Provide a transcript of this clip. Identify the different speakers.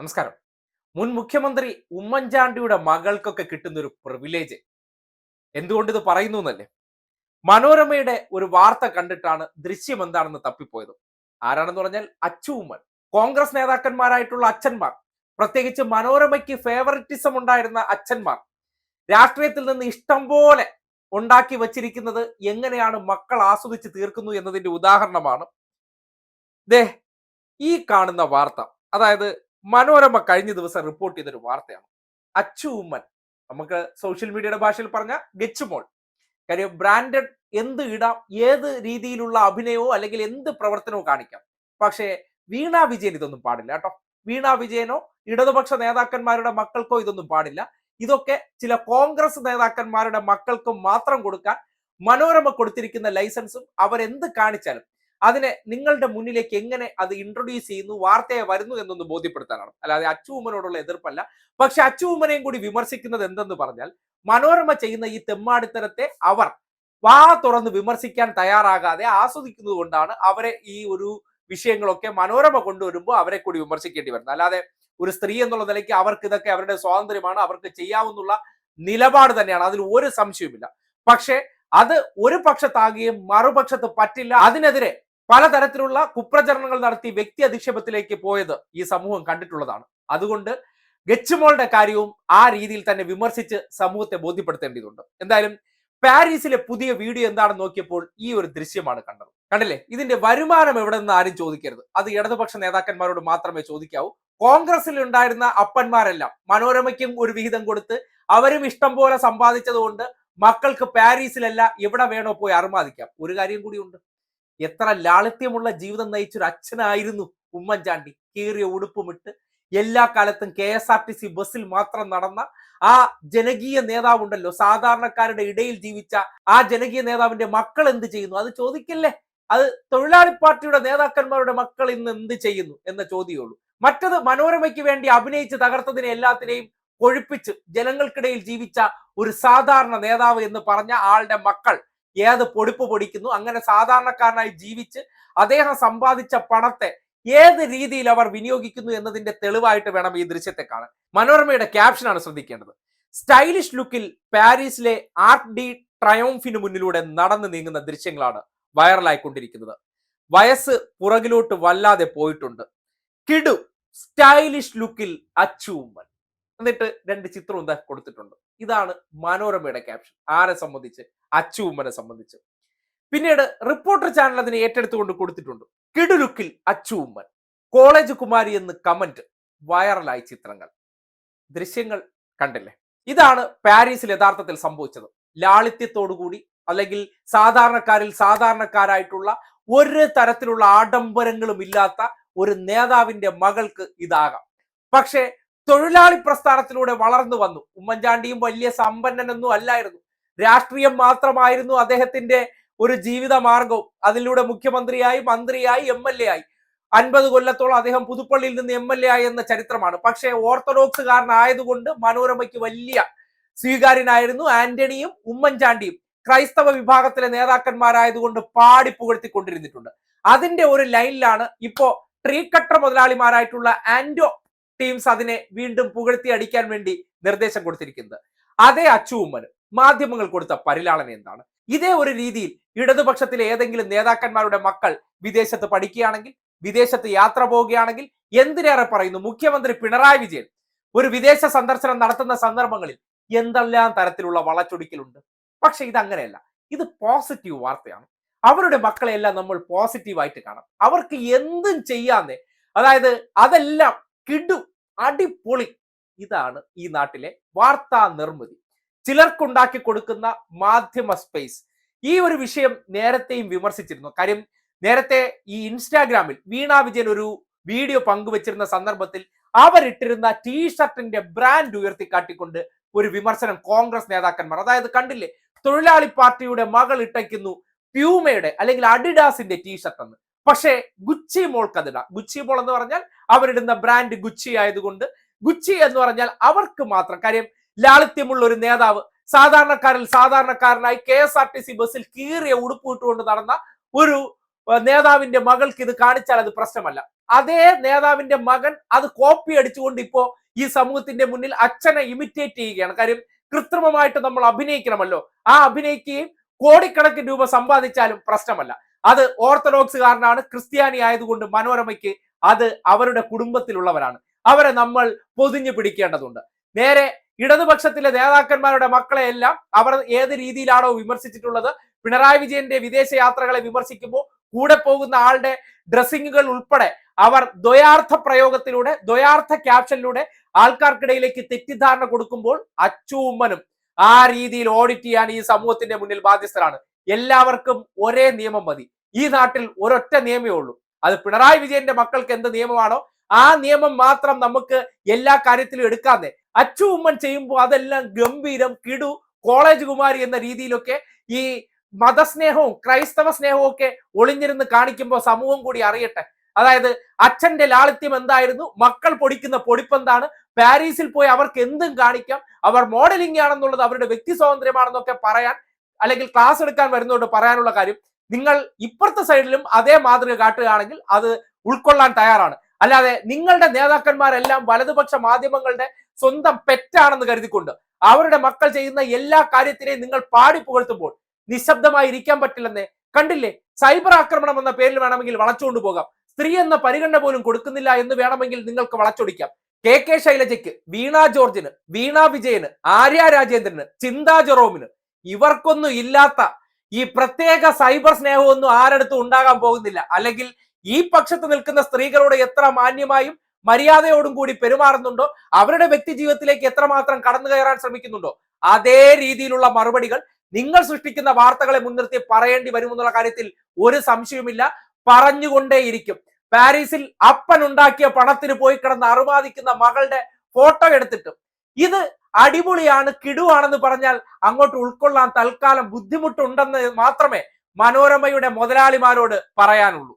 Speaker 1: നമസ്കാരം. മുൻ മുഖ്യമന്ത്രി ഉമ്മൻചാണ്ടിയുടെ മകൾക്കൊക്കെ കിട്ടുന്ന ഒരു പ്രിവിലേജ് എന്തുകൊണ്ട് ഇത് പറയുന്നു എന്നല്ലേ? മനോരമയുടെ ഒരു വാർത്ത കണ്ടിട്ടാണ് ദൃശ്യം എന്താണെന്ന് തപ്പിപ്പോയത്. ആരാണെന്ന് പറഞ്ഞാൽ അച്ചു ഉമ്മൻ. കോൺഗ്രസ് നേതാക്കന്മാരായിട്ടുള്ള അച്ഛന്മാർ, പ്രത്യേകിച്ച് മനോരമയ്ക്ക് ഫേവറിറ്റിസം ഉണ്ടായിരുന്ന അച്ഛന്മാർ, രാഷ്ട്രീയത്തിൽ നിന്ന് ഇഷ്ടം പോലെ ഉണ്ടാക്കി വച്ചിരിക്കുന്നത് എങ്ങനെയാണ് മക്കൾ ആസ്വദിച്ച് തീർക്കുന്നു എന്നതിന്റെ ഉദാഹരണമാണ് ദേ ഈ കാണുന്ന വാർത്ത. അതായത് മനോരമ കഴിഞ്ഞ ദിവസം റിപ്പോർട്ട് ചെയ്തൊരു വാർത്തയാണ്. അച്ചു ഉമ്മൻ, നമുക്ക് സോഷ്യൽ മീഡിയയുടെ ഭാഷയിൽ പറഞ്ഞ ഗച്ചുമോൾ. കാര്യം ബ്രാൻഡഡ് എന്ത് ഇടാം, ഏത് രീതിയിലുള്ള അഭിനയവും അല്ലെങ്കിൽ എന്ത് പ്രവർത്തനവും കാണിക്കാം. പക്ഷേ വീണ വിജയൻ ഇതൊന്നും പാടില്ല കേട്ടോ. വീണ വിജയനോ ഇടതുപക്ഷ നേതാക്കന്മാരുടെ മക്കൾക്കോ ഇതൊന്നും പാടില്ല. ഇതൊക്കെ ചില കോൺഗ്രസ് നേതാക്കന്മാരുടെ മക്കൾക്കും മാത്രം കൊടുക്കാൻ മനോരമ കൊടുത്തിരിക്കുന്ന ലൈസൻസും അവരെന്ത് കാണിച്ചാലും അതിനെ നിങ്ങളുടെ മുന്നിലേക്ക് എങ്ങനെ അത് ഇൻട്രൊഡ്യൂസ് ചെയ്യുന്നു, വാർത്തയെ വരുന്നു എന്നൊന്ന് ബോധ്യപ്പെടുത്താനാണ്. അല്ലാതെ അച്ചു ഉമ്മനോടുള്ള എതിർപ്പല്ല. പക്ഷെ അച്ചു ഉമ്മനെയും കൂടി വിമർശിക്കുന്നത് എന്തെന്ന് പറഞ്ഞാൽ, മനോരമ ചെയ്യുന്ന ഈ തെമ്മാടിത്തരത്തെ അവർ വാ തുറന്ന് വിമർശിക്കാൻ തയ്യാറാകാതെ ആസ്വദിക്കുന്നത് കൊണ്ടാണ് അവരെ ഈ ഒരു വിഷയങ്ങളൊക്കെ മനോരമ കൊണ്ടുവരുമ്പോൾ അവരെ കൂടി വിമർശിക്കേണ്ടി വരുന്നത്. അല്ലാതെ ഒരു സ്ത്രീ എന്നുള്ള നിലയ്ക്ക് അവർക്ക് ഇതൊക്കെ അവരുടെ സ്വാതന്ത്ര്യമാണ്, അവർക്ക് ചെയ്യാവുന്നുള്ള നിലപാട് തന്നെയാണ്, അതിൽ ഒരു സംശയവുമില്ല. പക്ഷേ അത് ഒരു പക്ഷത്താകുകയും മറുപക്ഷത്ത് പറ്റില്ല, അതിനെതിരെ പലതരത്തിലുള്ള കുപ്രചരണങ്ങൾ നടത്തി വ്യക്തി അധിക്ഷേപത്തിലേക്ക് പോയത് ഈ സമൂഹം കണ്ടിട്ടുള്ളതാണ്. അതുകൊണ്ട് ഗച്ചുമോളുടെ കാര്യവും ആ രീതിയിൽ തന്നെ വിമർശിച്ച് സമൂഹത്തെ ബോധ്യപ്പെടുത്തേണ്ടതുണ്ട്. എന്തായാലും പാരീസിലെ പുതിയ വീഡിയോ എന്താണെന്ന് നോക്കിയപ്പോൾ ഈ ഒരു ദൃശ്യമാണ് കണ്ടത്. കണ്ടില്ലേ? ഇതിന്റെ വരുമാനം എവിടെ നിന്ന് ആരും ചോദിക്കരുത്, അത് ഇടതുപക്ഷ നേതാക്കന്മാരോട് മാത്രമേ ചോദിക്കാവൂ. കോൺഗ്രസിൽ ഉണ്ടായിരുന്ന അപ്പന്മാരെല്ലാം മനോരമയ്ക്കും ഒരു വിഹിതം കൊടുത്ത് അവരും ഇഷ്ടം പോലെ സമ്പാദിച്ചതുകൊണ്ട് മക്കൾക്ക് പാരീസിലല്ല എവിടെ വേണോ പോയി അർമാദിക്കാം. ഒരു കാര്യം കൂടിയുണ്ട്, എത്ര ലാളിത്യമുള്ള ജീവിതം നയിച്ചൊരു അച്ഛനായിരുന്നു ഉമ്മൻചാണ്ടി. കീറിയ ഉടുപ്പുമിട്ട് എല്ലാ കാലത്തും KSRTC ബസ്സിൽ മാത്രം നടന്ന ആ ജനകീയ നേതാവുണ്ടല്ലോ, സാധാരണക്കാരുടെ ഇടയിൽ ജീവിച്ച ആ ജനകീയ നേതാവിന്റെ മക്കൾ എന്ത് ചെയ്യുന്നു അത് ചോദിക്കില്ലേ? അത് തൊഴിലാളി പാർട്ടിയുടെ നേതാക്കന്മാരുടെ മക്കൾ ഇന്ന് എന്ത് ചെയ്യുന്നു എന്ന ചോദ്യമേ മറ്റത് മനോരമയ്ക്ക് വേണ്ടി അഭിനയിച്ച് തകർത്തതിനെ എല്ലാത്തിനെയും കൊഴുപ്പിച്ച് ജനങ്ങൾക്കിടയിൽ ജീവിച്ച ഒരു സാധാരണ നേതാവ് എന്ന് പറഞ്ഞ ആളുടെ മക്കൾ ഏത് പൊടിപ്പ് പൊടിക്കുന്നു. അങ്ങനെ സാധാരണക്കാരനായി ജീവിച്ച് അദ്ദേഹം സമ്പാദിച്ച പണത്തെ ഏത് രീതിയിൽ അവർ വിനിയോഗിക്കുന്നു എന്നതിന്റെ തെളിവായിട്ട് വേണം ഈ ദൃശ്യത്തെ കാണാൻ. മനോരമയുടെ ക്യാപ്ഷനാണ് ശ്രദ്ധിക്കേണ്ടത്. സ്റ്റൈലിഷ് ലുക്കിൽ പാരീസിലെ ആർട്ട് ഡി ട്രയോംഫിന് മുന്നിലൂടെ നടന്നു നീങ്ങുന്ന ദൃശ്യങ്ങളാണ് വൈറലായിക്കൊണ്ടിരിക്കുന്നത്. വയസ്സ് പുറകിലോട്ട് വല്ലാതെ പോയിട്ടുണ്ട്. കിടു സ്റ്റൈലിഷ് ലുക്കിൽ അച്ചു ഉമ്മൻ എന്നിട്ട് രണ്ട് ചിത്രം എന്താ കൊടുത്തിട്ടുണ്ട്. ഇതാണ് മനോരമയുടെ ക്യാപ്ഷൻ. ആരെ സംബന്ധിച്ച്? അച്ചു ഉമ്മനെ സംബന്ധിച്ച്. പിന്നീട് റിപ്പോർട്ടർ ചാനൽ അതിനെ ഏറ്റെടുത്തുകൊണ്ട് കൊടുത്തിട്ടുണ്ട്. കിടുലുക്കിൽ അച്ചു ഉമ്മൻ, കോളേജ് കുമാരി എന്ന് കമന്റ്, വൈറലായി ചിത്രങ്ങൾ. ദൃശ്യങ്ങൾ കണ്ടില്ലേ? ഇതാണ് പാരീസിൽ യഥാർത്ഥത്തിൽ സംഭവിച്ചത്. ലാളിത്യത്തോടുകൂടി അല്ലെങ്കിൽ സാധാരണക്കാരിൽ സാധാരണക്കാരായിട്ടുള്ള ഒരു തരത്തിലുള്ള ആഡംബരങ്ങളും ഇല്ലാത്ത ഒരു നേതാവിന്റെ മകൾക്ക് ഇതാകാം. പക്ഷേ തൊഴിലാളി പ്രസ്ഥാനത്തിലൂടെ വളർന്നു വന്നു. ഉമ്മൻചാണ്ടിയും വലിയ സമ്പന്നനൊന്നും അല്ലായിരുന്നു. രാഷ്ട്രീയം മാത്രമായിരുന്നു അദ്ദേഹത്തിന്റെ ഒരു ജീവിത മാർഗവും. അതിലൂടെ മുഖ്യമന്ത്രിയായി, മന്ത്രിയായി, MLA ആയി. 50 കൊല്ലത്തോളം അദ്ദേഹം പുതുപ്പള്ളിയിൽ നിന്ന് MLA ആയി എന്ന ചരിത്രമാണ്. പക്ഷേ ഓർത്തഡോക്സുകാരനായതുകൊണ്ട് മനോരമയ്ക്ക് വലിയ സ്വീകാര്യനായിരുന്നു. ആന്റണിയും ഉമ്മൻചാണ്ടിയും ക്രൈസ്തവ വിഭാഗത്തിലെ നേതാക്കന്മാരായതുകൊണ്ട് പാടി പുകഴ്ത്തിക്കൊണ്ടിരുന്നിട്ടുണ്ട്. അതിന്റെ ഒരു ലൈനിലാണ് ഇപ്പോ ട്രീ കട്ടർ മുതലാളിമാരായിട്ടുള്ള ആന്റോ ടീംസ് അതിനെ വീണ്ടും പുകഴ്ത്തി അടിക്കാൻ വേണ്ടി നിർദ്ദേശം കൊടുത്തിരിക്കുന്നത്. അതേ അച്ചു ഉമ്മന് മാധ്യമങ്ങൾ കൊടുത്ത പരിലാളന എന്താണ്? ഇതേ ഒരു രീതിയിൽ ഇടതുപക്ഷത്തിലെ ഏതെങ്കിലും നേതാക്കന്മാരുടെ മക്കൾ വിദേശത്ത് പഠിക്കുകയാണെങ്കിൽ, വിദേശത്ത് യാത്ര പോവുകയാണെങ്കിൽ, എന്തിനേറെ പറയുന്നു മുഖ്യമന്ത്രി പിണറായി വിജയൻ ഒരു വിദേശ സന്ദർശനം നടത്തുന്ന സന്ദർഭങ്ങളിൽ എന്തെല്ലാം തരത്തിലുള്ള വളച്ചൊടിക്കലുണ്ട്. പക്ഷെ ഇതങ്ങനെയല്ല. ഇത് പോസിറ്റീവ് വാർത്തയാണ്. അവരുടെ മക്കളെല്ലാം നമ്മൾ പോസിറ്റീവായിട്ട് കാണാം. അവർക്ക് എന്തും ചെയ്യാന്നേ. അതായത് അതെല്ലാം കിടു, അടിപൊളി. ഇതാണ് ഈ നാട്ടിലെ വാർത്താ നിർമ്മിതി, ചിലർക്കുണ്ടാക്കി കൊടുക്കുന്ന മാധ്യമ സ്പേസ്. ഈ ഒരു വിഷയം നേരത്തെയും വിമർശിച്ചിരുന്നു. കാര്യം നേരത്തെ ഈ ഇൻസ്റ്റാഗ്രാമിൽ വീണ വിജയൻ ഒരു വീഡിയോ പങ്കുവച്ചിരുന്ന സന്ദർഭത്തിൽ അവരിട്ടിരുന്ന ടീഷർട്ടിന്റെ ബ്രാൻഡ് ഉയർത്തിക്കാട്ടിക്കൊണ്ട് ഒരു വിമർശനം കോൺഗ്രസ് നേതാക്കന്മാർ, അതായത് കണ്ടില്ലേ, തൊഴിലാളി പാർട്ടിയുടെ മകൾ ഇട്ടയ്ക്കുന്നു പ്യൂമയുടെ അല്ലെങ്കിൽ അഡിഡാസിന്റെ ടീഷർട്ട് എന്ന്. പക്ഷേ ഗുച്ചി മോൾക്ക് അതിടാം. ഗുച്ചി മോൾ എന്ന് പറഞ്ഞാൽ അവരിടുന്ന ബ്രാൻഡ് ഗുച്ചി ആയതുകൊണ്ട് ഗുച്ചി എന്ന് പറഞ്ഞാൽ അവർക്ക് മാത്രം. കാര്യം ലാളിത്യമുള്ള ഒരു നേതാവ് സാധാരണക്കാരിൽ സാധാരണക്കാരനായി KSRTC ബസ്സിൽ കീറിയ ഉടുപ്പ് ഇട്ടുകൊണ്ട് നടന്ന ഒരു നേതാവിന്റെ മകൾക്ക് ഇത് കാണിച്ചാൽ അത് പ്രശ്നമല്ല. അതേ നേതാവിന്റെ മകൻ അത് കോപ്പി അടിച്ചുകൊണ്ട് ഇപ്പോ ഈ സമൂഹത്തിന്റെ മുന്നിൽ അച്ഛനെ ഇമിറ്റേറ്റ് ചെയ്യുകയാണ്. കാര്യം കൃത്രിമമായിട്ട് നമ്മൾ അഭിനയിക്കണമല്ലോ. ആ അഭിനയിക്കുകയും കോടിക്കണക്കിന് രൂപ സമ്പാദിച്ചാലും പ്രശ്നമല്ല. അത് ഓർത്തഡോക്സുകാരനാണ്, ക്രിസ്ത്യാനി ആയതുകൊണ്ട് മനോരമയ്ക്ക് അത് അവരുടെ കുടുംബത്തിലുള്ളവരാണ്. അവരെ നമ്മൾ പൊതിഞ്ഞു പിടിക്കേണ്ടതുണ്ട്. നേരെ ഇടതുപക്ഷത്തിലെ നേതാക്കന്മാരുടെ മക്കളെ എല്ലാം അവർ ഏത് രീതിയിലാണോ വിമർശിച്ചിട്ടുള്ളത്, പിണറായി വിജയന്റെ വിദേശ യാത്രകളെ വിമർശിക്കുമ്പോൾ കൂടെ പോകുന്ന ആളുടെ ഡ്രസ്സിങ്ങുകൾ ഉൾപ്പെടെ അവർ ദ്വയാർത്ഥ പ്രയോഗത്തിലൂടെ, ദ്വയാർത്ഥ ക്യാപ്ഷനിലൂടെ ആൾക്കാർക്കിടയിലേക്ക് തെറ്റിദ്ധാരണ കൊടുക്കുമ്പോൾ അച്ചു ഉമ്മനും ആ രീതിയിൽ ഓഡിറ്റ് ചെയ്യാൻ ഈ സമൂഹത്തിന്റെ മുന്നിൽ ബാധ്യസ്ഥരാണ്. എല്ലാവർക്കും ഒരേ നിയമം മതി. ഈ നാട്ടിൽ ഒരൊറ്റ നിയമമേ ഉള്ളൂ. അത് പിണറായി വിജയന്റെ മക്കൾക്ക് എന്ത് നിയമമാണോ ആ നിയമം മാത്രം നമുക്ക് എല്ലാ കാര്യത്തിലും എടുക്കാതെ. അച്ചു ഉമ്മൻ ചെയ്യുമ്പോൾ അതെല്ലാം ഗംഭീരം, കിടു, കോളേജ് കുമാരി എന്ന രീതിയിലൊക്കെ ഈ മതസ്നേഹവും ക്രൈസ്തവ സ്നേഹവും ഒക്കെ ഒളിഞ്ഞിരുന്ന് കാണിക്കുമ്പോൾ സമൂഹം കൂടി അറിയട്ടെ. അതായത് അച്ഛന്റെ ലാളിത്യം എന്തായിരുന്നു, മക്കൾ പൊടിക്കുന്ന പൊടിപ്പെന്താണ്, പാരീസിൽ പോയി അവർക്ക് എന്തും കാണിക്കാം, അവർ മോഡലിംഗ് ആണെന്നുള്ളത് അവരുടെ വ്യക്തി സ്വാതന്ത്ര്യമാണെന്നൊക്കെ പറയാൻ, അല്ലെങ്കിൽ ക്ലാസ് എടുക്കാൻ വരുന്നതുകൊണ്ട് പറയാനുള്ള കാര്യം, നിങ്ങൾ ഇപ്പുറത്തെ സൈഡിലും അതേ മാതൃക കാട്ടുകയാണെങ്കിൽ അത് ഉൾക്കൊള്ളാൻ തയ്യാറാണ്. അല്ലാതെ നിങ്ങളുടെ നേതാക്കന്മാരെല്ലാം വലതുപക്ഷ മാധ്യമങ്ങളുടെ സ്വന്തം പെറ്റാണെന്ന് കരുതിക്കൊണ്ട് അവരുടെ മക്കൾ ചെയ്യുന്ന എല്ലാ കാര്യത്തിനെയും നിങ്ങൾ പാടി പുകഴ്ത്തുമ്പോൾ നിശബ്ദമായി ഇരിക്കാൻ പറ്റില്ലെന്നേ. കണ്ടില്ലേ, സൈബർ ആക്രമണം എന്ന പേരിൽ വേണമെങ്കിൽ വളച്ചുകൊണ്ടു പോകാം. സ്ത്രീ എന്ന പരിഗണന പോലും കൊടുക്കുന്നില്ല എന്ന് വേണമെങ്കിൽ നിങ്ങൾക്ക് വളച്ചൊടിക്കാം. കെ ശൈലജയ്ക്ക്, വീണ ജോർജിന്, വീണ വിജയന്, ആര്യ രാജേന്ദ്രന്, ചിന്താ ജെറോമിന് ഇവർക്കൊന്നും ഇല്ലാത്ത ഈ പ്രത്യേക സൈബർ സ്നേഹമൊന്നും ആരടുത്തും ഉണ്ടാകാൻ പോകുന്നില്ല. അല്ലെങ്കിൽ ഈ പക്ഷത്ത് നിൽക്കുന്ന സ്ത്രീകളോട് എത്ര മാന്യമായും മര്യാദയോടും കൂടി പെരുമാറുന്നുണ്ടോ, അവരുടെ വ്യക്തി ജീവിതത്തിലേക്ക് എത്രമാത്രം കടന്നു കയറാൻ ശ്രമിക്കുന്നുണ്ടോ, അതേ രീതിയിലുള്ള മറുപടികൾ നിങ്ങൾ സൃഷ്ടിക്കുന്ന വാർത്തകളെ മുൻനിർത്തി പറയേണ്ടി വരുമെന്നുള്ള കാര്യത്തിൽ ഒരു സംശയവുമില്ല. പറഞ്ഞുകൊണ്ടേയിരിക്കും. പാരീസിൽ അപ്പൻ ഉണ്ടാക്കിയ പണത്തിന് പോയി കിടന്ന് അറുമാദിക്കുന്ന മകളുടെ ഫോട്ടോ എടുത്തിട്ട് ഇത് അടിപൊളിയാണ്, കിടുവാണെന്ന് പറഞ്ഞാൽ അങ്ങോട്ട് ഉൾക്കൊള്ളാൻ തൽക്കാലം ബുദ്ധിമുട്ടുണ്ടെന്ന് മാത്രമേ മനോരമയുടെ മുതലാളിമാരോട് പറയാനുള്ളൂ.